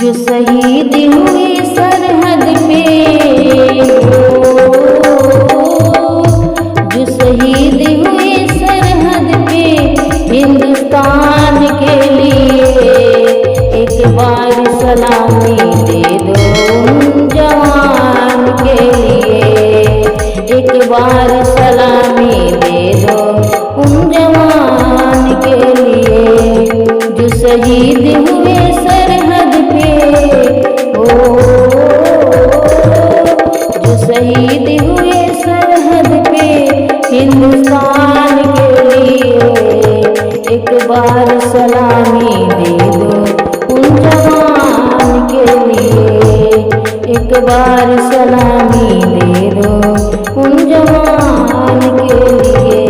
जो शहीद हुए सरहद पे, जो शहीद हुए सरहद पे हिंदुस्तान के लिए, एक बार सलामी दे दो उन जवान के लिए, एक बार सलामी दे दो उन जवान के लिए, जो शहीद हुए सरहद पे, जो शहीद हुए सरहद पे हिंदुस्तान के लिए, एक बार सलामी दे दो उन जवान के लिए, एक बार सलामी दे दो उन जवान के लिए।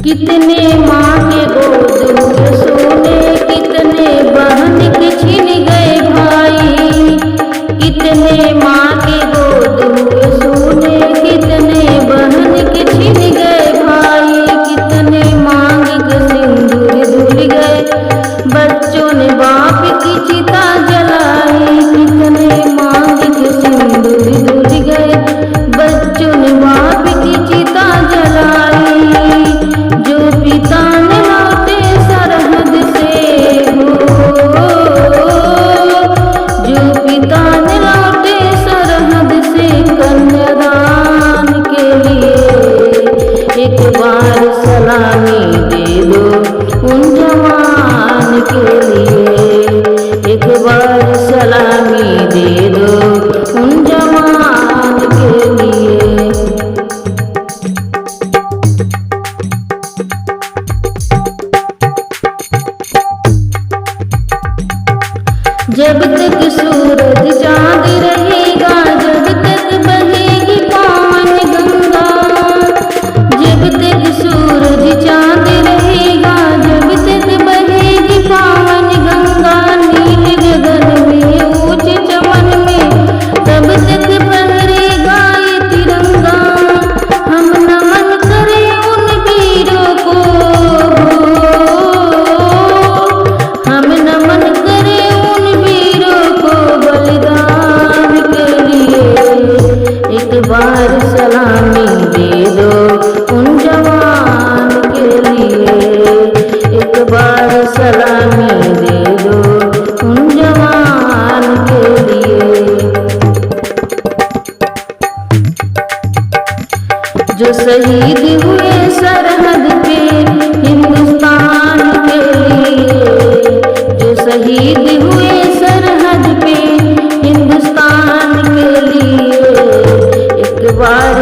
कितने माँ के गोद हुए सोने, कितने बहन के छिन गए भाई, कितने माँ के गोद हुए सोने, कितने बहन के छिन गए भाई, कितने मांग के सिंदूर धुल गए, बच्चों ने बाप की चिता जलाई, कितने मांग के सिंदूर धुल गए, बच्चों ने बाप की चिता जलाई, जो पिता ने लौटे सरहद से हो, जो पिता ने लौटे सरहद से कन्यादान के लिए, एक बार सलामी दे दो उन जवान के लिए, एक बार सलामी दे दो उन जवान के लिए। जब तक सूरज चांद रहेगा, जब तक बहेगी पावन गंगा, जब तक सूरज चांद रहेगा, जब तक बहेगी पावन गंगा, नील गगन में ऊंचे चमन में तब तक फहरेगा ये तिरंगा, हम नमन करें उन वीरों को, हम नमन करें उन वीरों को बलिदान के लिए, एक बार सलामी दे दो उन जवान के लिए, एक बार सलामी दे दो उन जवान के लिए। जो शहीद हुए सरहद पे हिंदुस्तान के लिए, जो शहीद हुए सरहद पे हिंदुस्तान के लिए, एक बार